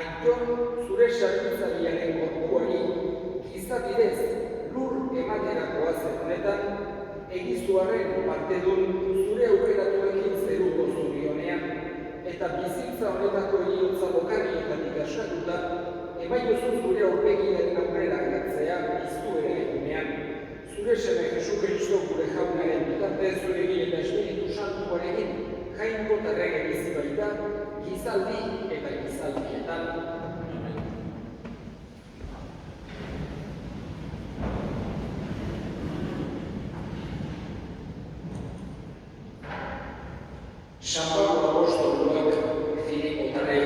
Aiton zure sarbitzailearen gorpuari giza bidez lur ematerakoa zerunetan, egizuaren partedun zure aukeratuekin zeruko zurionean, eta bizitza honetako heriotza bokarrietatik askatuta, emaiozu zure aurpegiaren aurrera geratzea piztu ere egunean. Zure seme Jesu Kristo gure jaunaren bitartez zurekin eta Espiritu Santuarekin jainko eta rege bizi baita, gizaldi eta gizaldietan. San Pablo apostoluak Filipotarrei,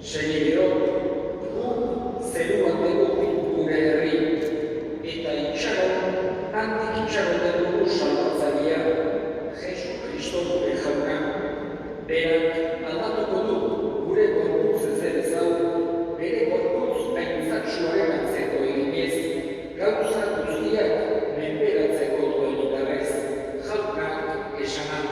senideok, gu zeruan dugu gure herri, eta itxaron, handik itxaroten dugu salbatzailea, Jesu Kristo gure jauna. Berak aldatuko du gure gorputz ezerez hau, bere gorputz aintzatsuaren atzeko eginez, gauza guztiak menperatzeko duen indarrez, jaunak esana.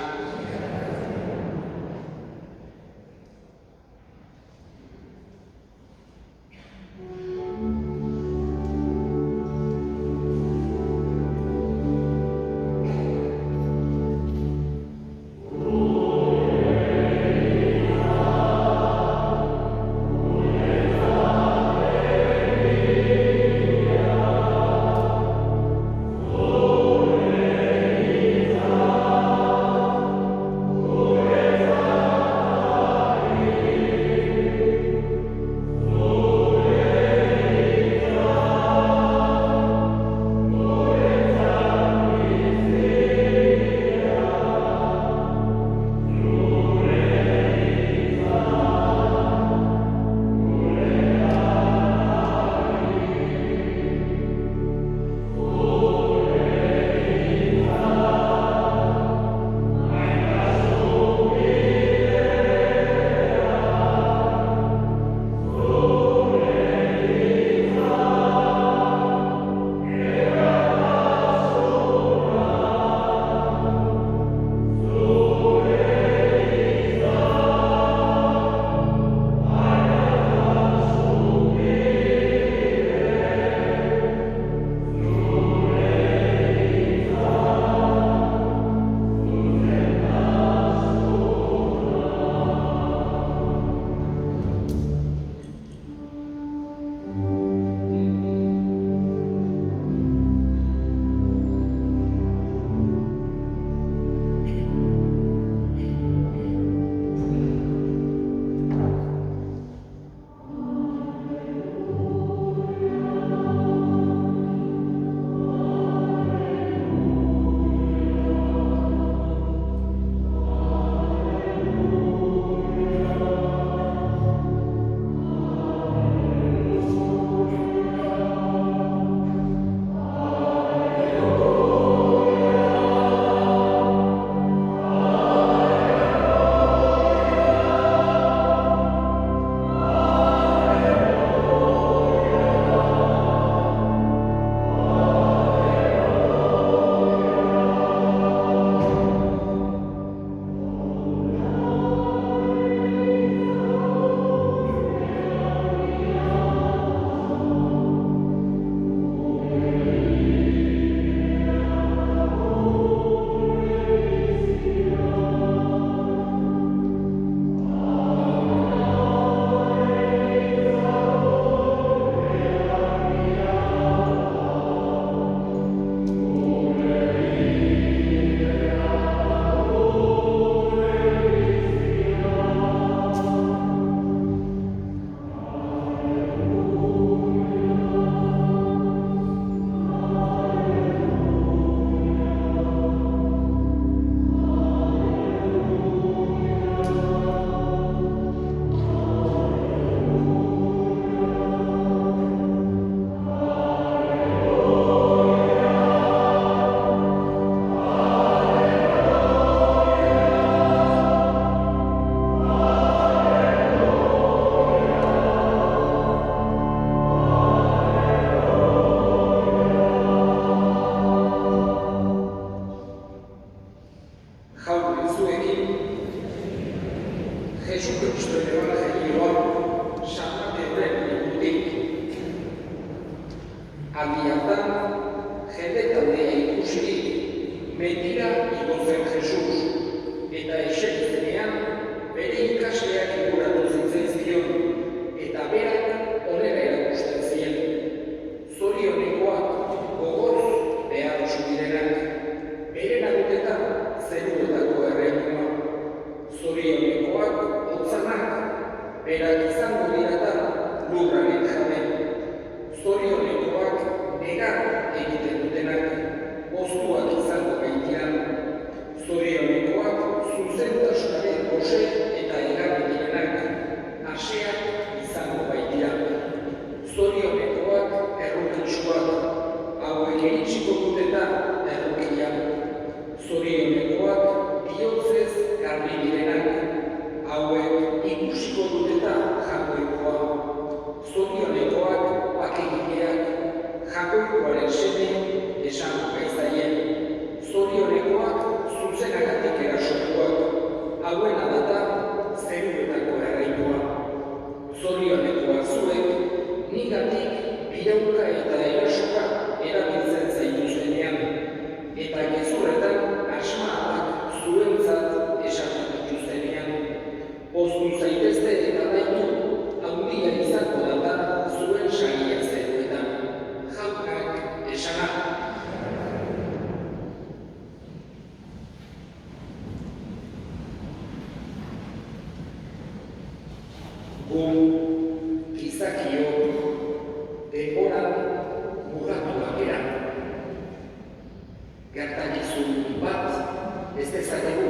Jesu Kristo evangelioa Aldi hartan, jende taldea ikusirik mendira igo zen Jesus, eta eseri zenean bere ikasleak inguratu zitzaizkion, eta berak onera erakusten zien. Zorionekoak gogorz behar direnak, bere nagutetan zeruetako erreinua. Zorionekoak hotzanak, berak izango dirata lurraren jabe. Zorionekoak negar egiten dutenak, poztuak izango baitiran. Zorionekoak zuzentasunaren gose eta egarri direnak, aseak izango baitiran. Zorionekoak errukitsuak, hauek iritsiko duteta errukia. Zorionekoak bihotzez garbi direnak, hauek ikusiko duteta jagoikoa. Zorionekoak bakegileak, jagoikoaren seme esango baizaien. Zorionekoak zuzenagatik erasotuak, hauen adata zeruetako erreinua. Zorionekoak zuek, nigatik biraunka eta erasoka erabiltzen zaituztenean, eta gezurretan asmaatak zuentzat esaten dituztenean. Poztu zaitezte eta daitu, handia izango data zuen saria zeruetan. Jaunak esanak. Gu gizakiok denboran mugatuak gara. Gertakizun bat ez dezakegu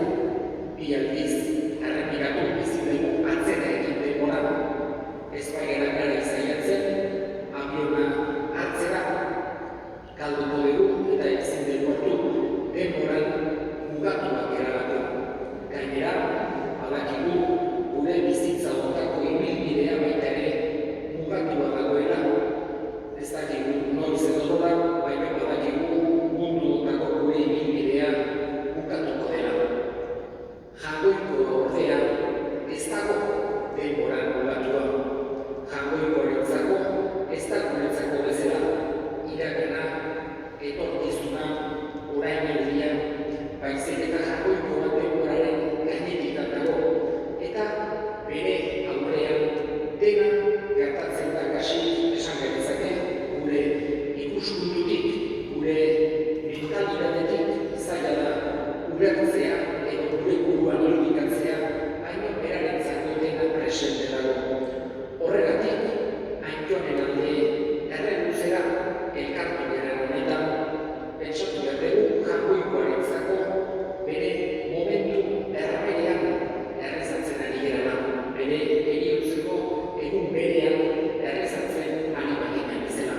bi aldiz errepikatu bizi dugu atzera egin denboran. Ez bagara gara saiatzen abiona hartzera galduko dugu eta ezin dugu hartu denboran mugatuak garelako. Gainera, badakigu gure bizitza honetako ibilbidea baita ere mugatua dagoela. Ez dakigu noiz edo da, baina badakigu mundu honetako gure ibilbidea bukatuko dela. Jagoiko ordea ez dago denboran mugatua. Jagoikoarentzako ez da guretzako bezala iragana, etorkizuna, orainaldia, baizik eta jagoikoa denboraren gainetik dago. Eta bere aurrean dena gertatzen da kasi esan genezake gure ikuspuntutik, gure mentalitatetik zaila da ulertzea edo gure buruan irudikatzea, baina berarentzako dena presente dago. Horregatik, Antionen alde errebuzera elkartu garen honetan, pentsatu behar dugu jagoikoarentzako bere momentu erraberean errezatzen ari gerana, bere eriotzeko egun berean errezatzen ari baginen bezala.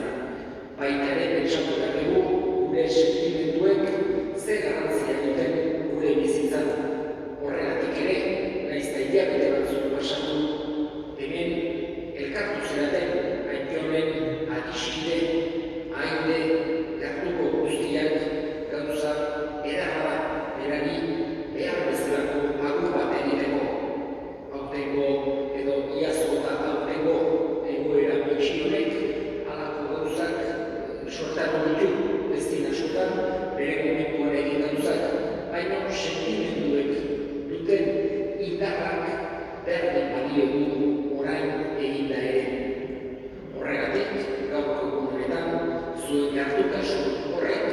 Baita ere pentsatu behar dugu gure sentimenduek ze garrantzia duten gure bizitzan. Horregatik ere, nahiz eta hilabete batzuk pasatu, hemen elkartu zeraten Antionen adiskide, haide, gertuko guztiak gauza edarra berari behar bezalako agur bat egiteko. Aurtengo edo iazko eta aurtengo egoera bitxi honek halako gauzak sortatu ditu, ez dina askotan bere momentuan egin gauzak, baina sentimenduek duten indarrak berdin balio du orain eginda ere. Horregatik, gaurko egun honetan, zuen gertutasun horrek,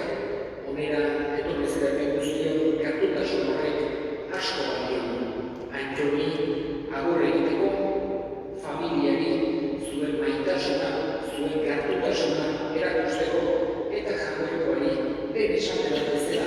onera etorri zerapen guztion gertutasun horrek asko balio du. Antioni agur egiteko, familiari zuen maitasuna, zuen gertutasuna erakusteko eta jagoikoari den esan bezala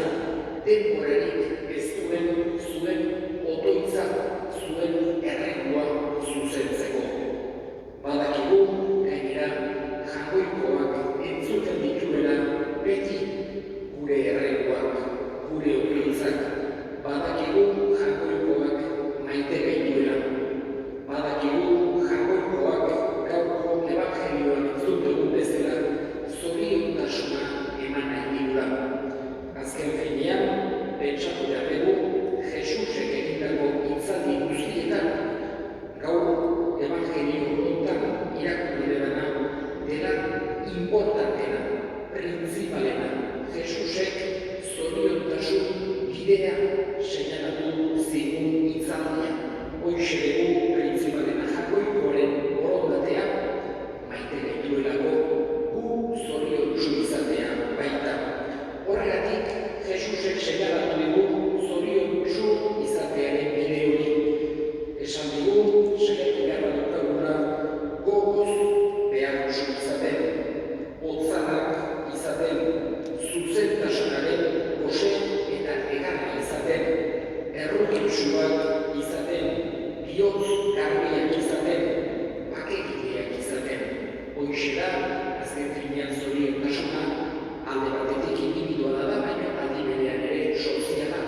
alde batetik individuala da, baina aldi berean ere soziala.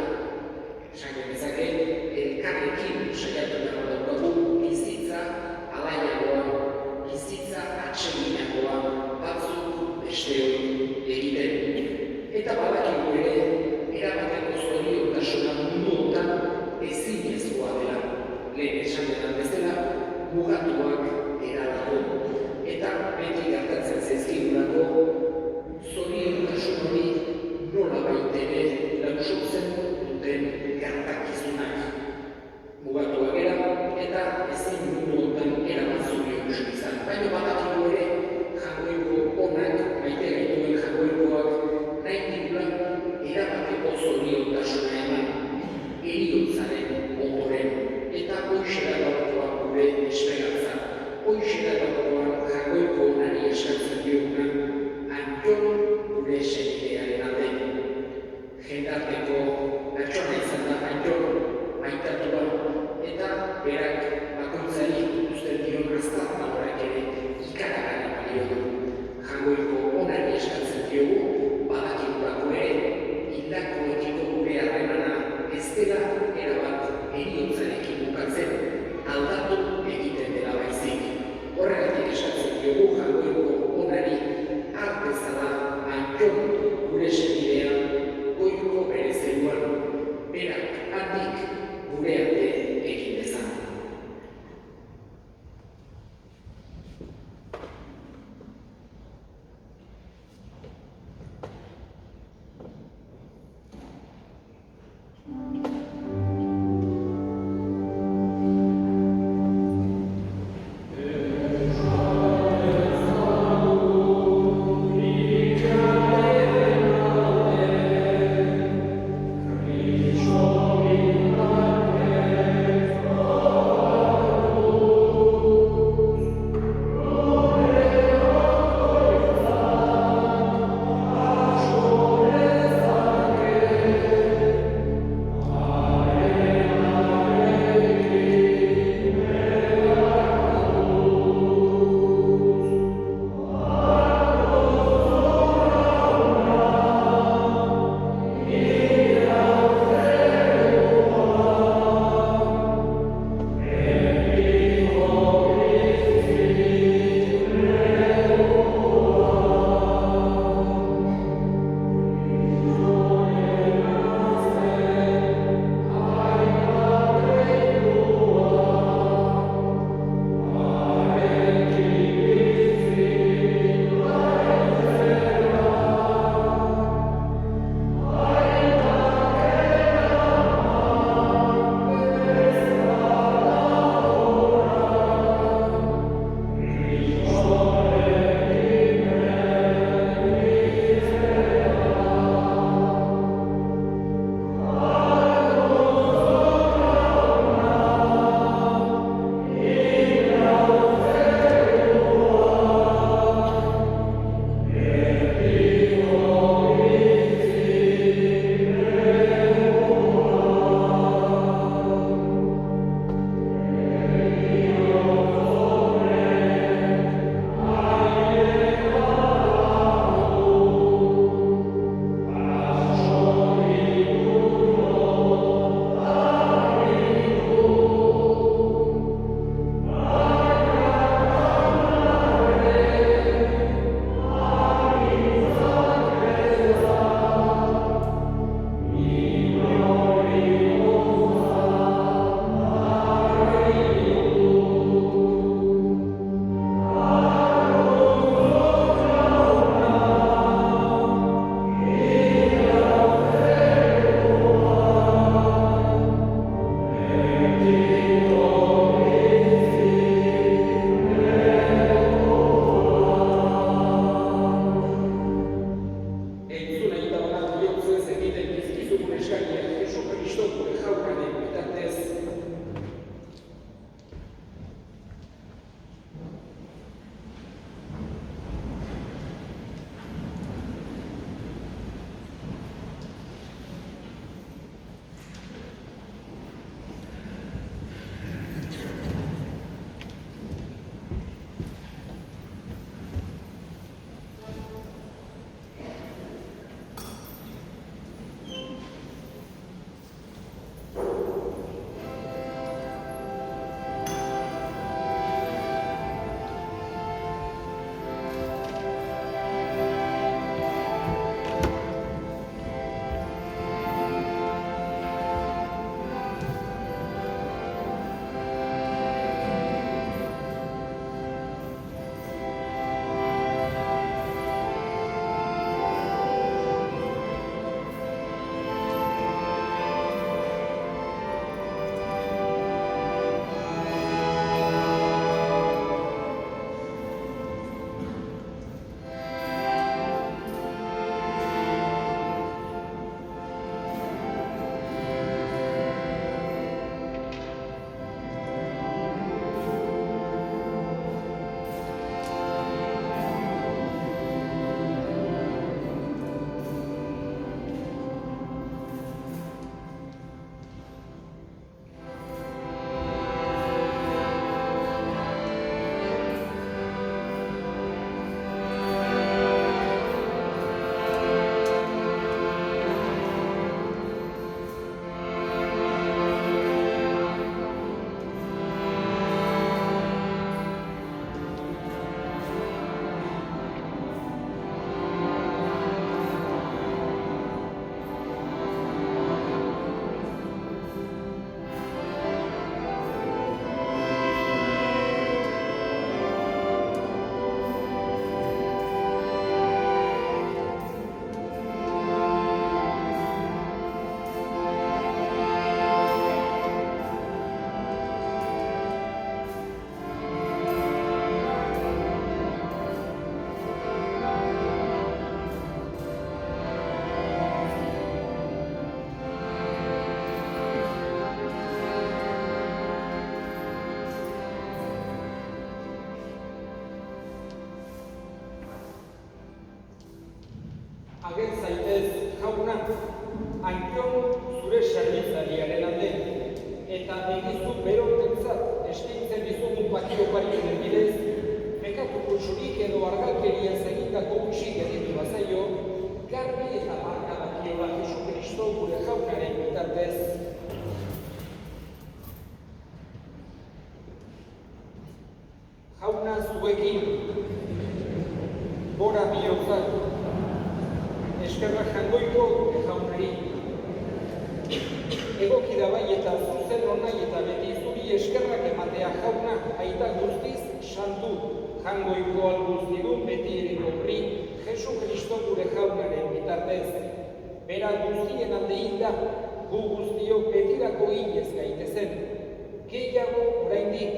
Esan genezake, elkarrekin saiatu behar daukagu bizitza alaiagoa, bizitza atseginagoa, batzuk besteok egiten. Eta badakigu ere, erabateko zoriontasuna mundu honetan ezinezkoa dela. Lehen esan denan bezala, mugatuak eralako. Eta beti gertatzen zaizkigulako zoriontasun hori nola baitere lausotzen duten gertakizunak. Mugatuak era eta ezin mundu honetan erabat zoriontasun izan. Baina badakigu ere, jagoiko onak, maite gaituen jagoikoak nahi digula erabateko zoriontasuna eman, heriotzaren ondoren, eta hoixera gaurkoa gure esperantza. Hoixera gaurkoa jagoiko onari eskatzen dioguna, agen zaitez jauna, Antion zure zerbitzariaren alde, eta egizu berontentzat eskaintzen dizugun pakioparien bidez, bekatu kutsurik edo argalkeria egindako gutxi gelditu bazaio, garbi eta marka dakiola Jesu Kristo gure jaunaren bitartez. Jauna zuekin, gora bihotzak, eskerrak jangoiko gure jaunari. Egoki da bai eta zuzen honai eta beti zuri eskerrak ematea jauna, aita guztiz santu, jangoiko alguztidun beti ere kopri, Jesu Kristo gure jaunaren bitartez. Bera guztien alde hilda, gu guztiok betirako inez gaitezen. Gehiago oraindik,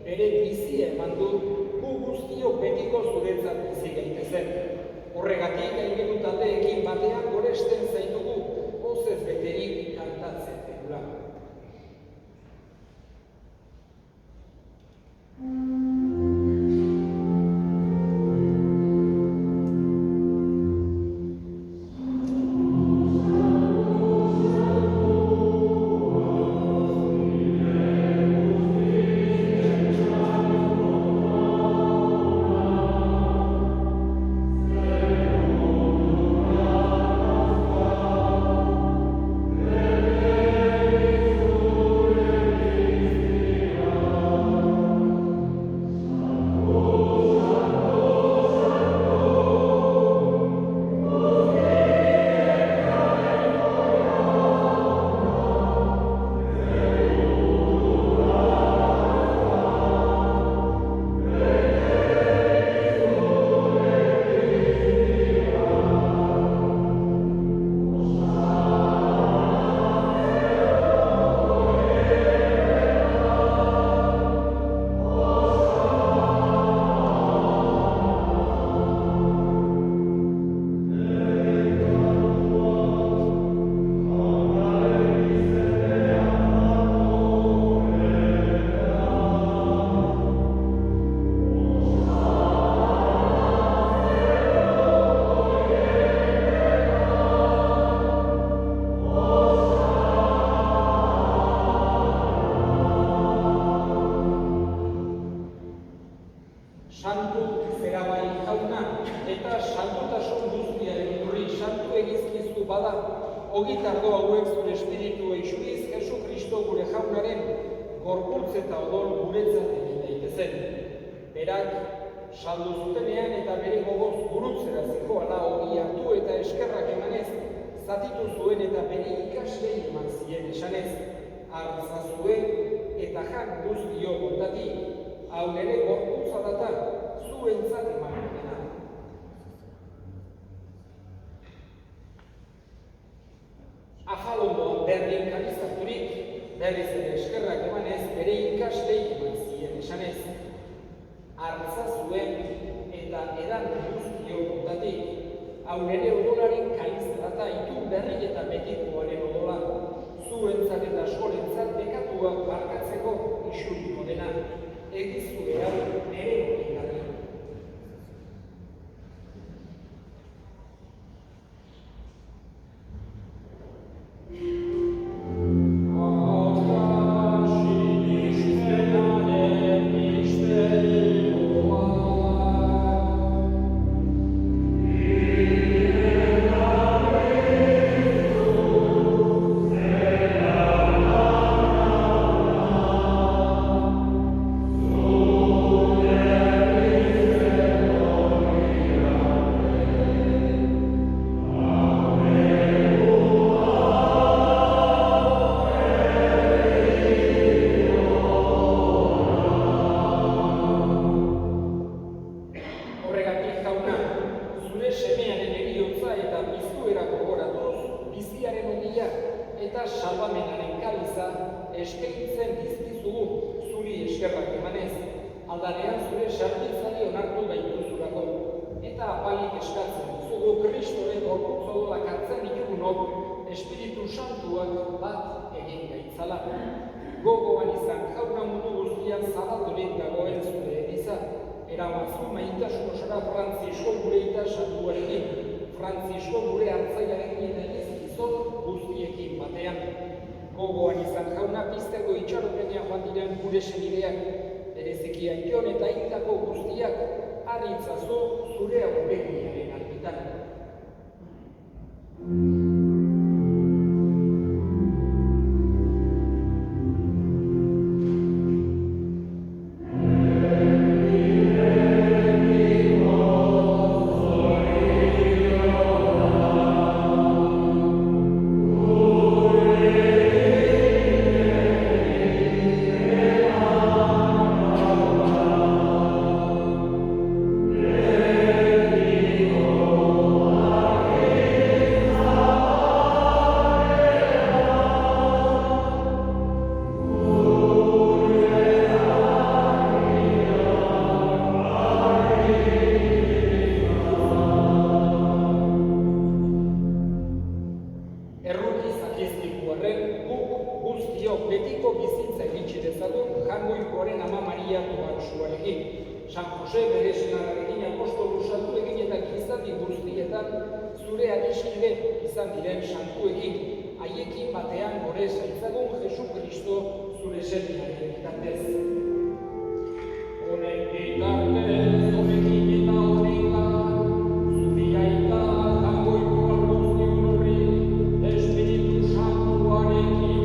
bere bizia eman du, gu guztiok betiko zuretzat bizi gaitezen. Horregatik gainbelu taldeekin batean goresten zaitugu, gozez beterik kantatzen dugula. Santu zera bai jauna, eta santotasun guztiaren iturri santu egizkiztu bada, ogitardo hauek zure espiritu eixuriz Jesu Kristo gure jaunaren gorputz eta odol guretzat egin daitezen. Berak, saldu zutenean eta bere gogoz gurutzera zijoala ogi hartu eta eskerrak emanez, zatitu zuen eta bere ikaslei eman zien esanez, hartza zuen eta jan guztio bontatik, hau nere gorputza data, zuentzat eman dena. Afalondoan berdin kalizaturik, berriz ere eskerrak emanez, bere ikaslei eman zien esanez, hartza zuen eta edan guztio bontatik, hau nere odolaren kalizarata itun berri eta betikoaren odola, zuentzat eta askorentzat bekatuak barkatzeko isuriko dena. Egizu behar nere hori. Eta salbamenaren kaliza eskaintzen dizkizugu zuri eskerrak emanez, aldarean zure sarbitzari onartu gaituzurako. Eta apalik eskatzen dizugu Kristoren gorputz odolak hartzen ditugunok Espiritu Santuak bat egin gaitzala. Gogoan izan jauna mundu guztian zabaldurik dagoen zure eliza, eramazu maitasun osora Frantzisko gure ita santuarekin, Frantzisko gure hartzailearekin eta ez gizon guztiekin batean. Gogoan izan jauna pizteko itxaropenean joan diren gure senideak, bereziki Aiton eta hildako guztiak, harritzazu zure aurpegiaren albitan. Betiko bizitza egitxe dezagun Jangoikoaren Ama Maria Togarsuarekin. San Jose bere senarrarekin apostolu santuekin eta gizaldi guztietan zure adiskide izan diren santuekin. Haiekin batean gore zaitzagun Jesu Kristo zure senidearen bitartez. Honen bitartez, honekin eta honengan, zuria eta Jangoikoan guztion horri, Espiritu Santuarekin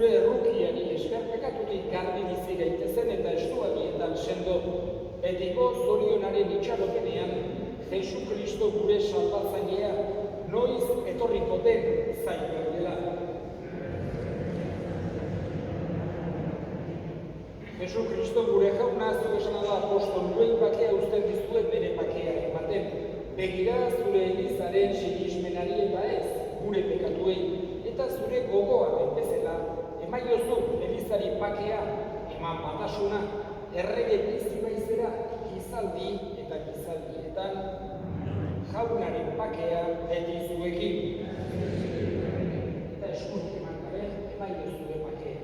zure errukiari eskerpekatutik garbi bizi gaitezen eta estuagietan sendo, betiko zorionaren itxaropenean, Jesu Kristo gure salbatzailea, noiz etorriko den zain gaudela. Jesu Kristo gure jauna zu esana da apostoluen bakea uzten dizuen bere bakea ematen. Begira zure elizaren sinismenari eta ez, gure pekatuei, eta zure gogoa bezala, emaiozu elizari bakea, eman batasuna, errege bizi baizera, gizaldi eta gizaldietan, jaunaren bakea beti zuekin. Eta eskurik eman gabe, emaiozu de bakea.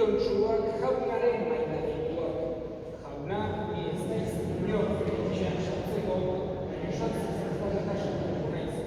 zoriontsuak jaunaren maitadetuak. Jauna, ni ez naiz inor etxean sartzeko, baina sartzen zertareta sartuko naiz.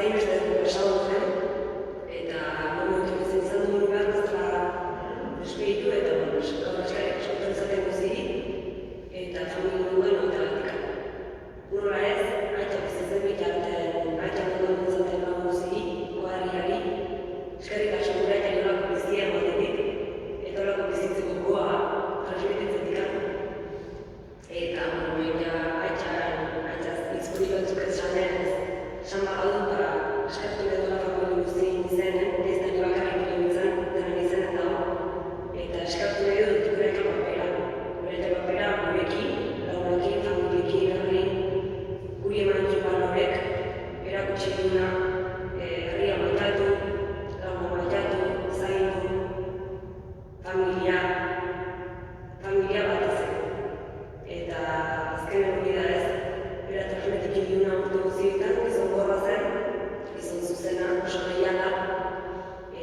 zain beste pesado zen, eta momentu izan izan duen behar bezala espiritu eta eskarek askotan zaten guziri, eta familia duen eta batik. Nola ez, aita bizitzen bitarten, aita moduan zaten lagun guziri, oharriari, eskarek asko gure eta nolako bizia ematetik, eta nolako bizitzeko goa transmititzen dikatu. Eta, baina, aita izpuri batzuk ez zanez, esan bagadut, eskartu edo familia guztien izenen, ez da bakarrik iruditzen, denen izenen dago. Eta eskartu edo dut gure eta papera gurekin, lagunekin, familiekin, herrin, guri emanekin horrek, erakutsi duna, herria maitatu, laguna maitatu, zaindu, familia bat izan. Eta azkenen hori da ez, bera transmetik iduna urte guztietan, gizon gorra zen, gizon zuzena, oso gehiala,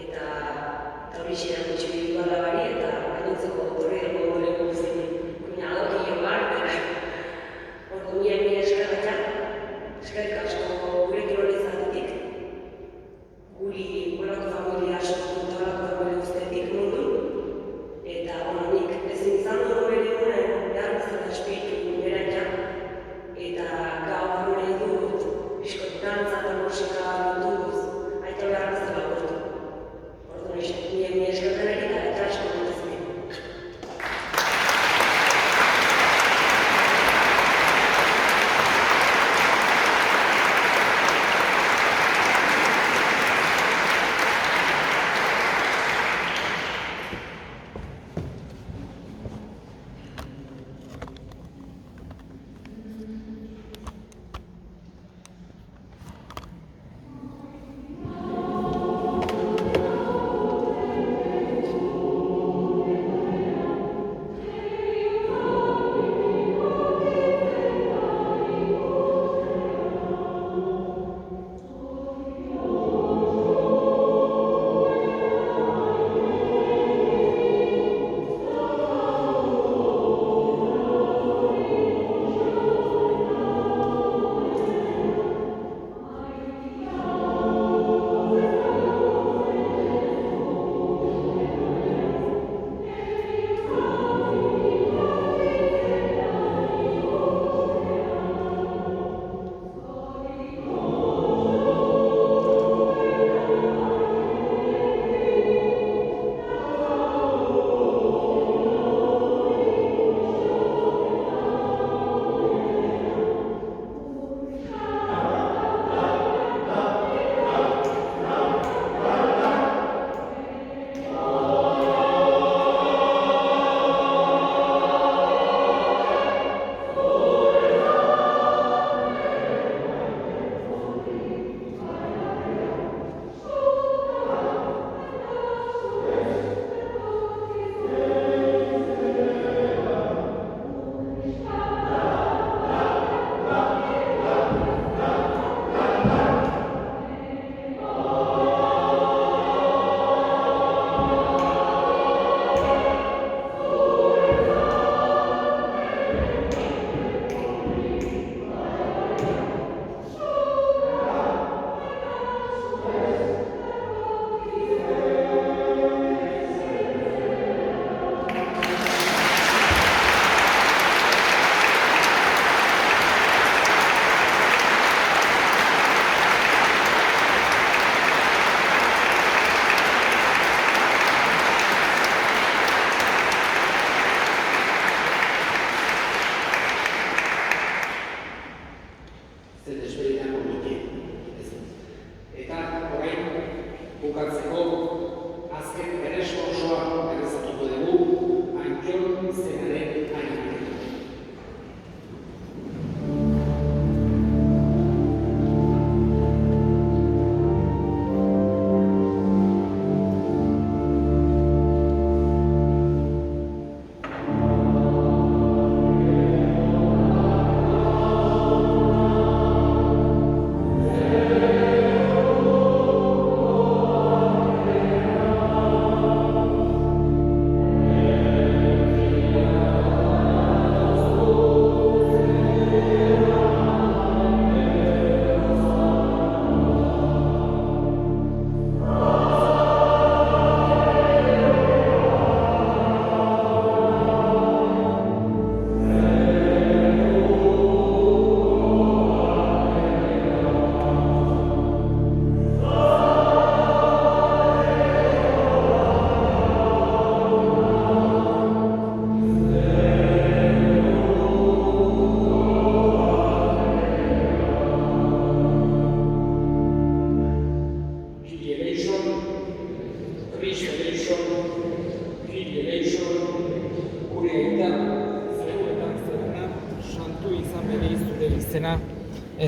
eta hori xeran gutxi bidu balabari, eta gainontzeko torri dago goleko guztien. Baina adoki jo bar, ordu nien eskerrak asko gure kirol izatetik,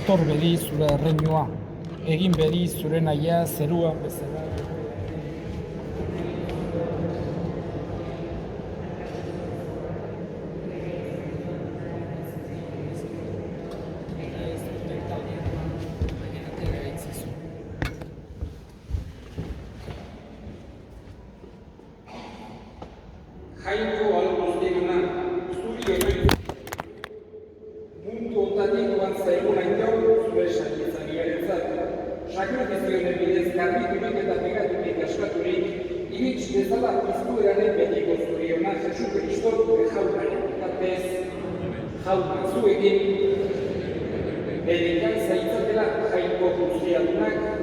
etor bedi zure erreinua, egin bedi zure nahia zeruan bezala. Jainko alguztiguna, zuri hori mundu ontatik oan zaigun aintzau zure saietzariarentzat. Sakrifizioen bidez garbiturik eta pegaturik askaturik, irits bezala piztu eranen betiko zuriona Jesu Kristo gure jaunaren bitartez, jauna zuekin, bere gaitza itzatela jainko guztiadunak,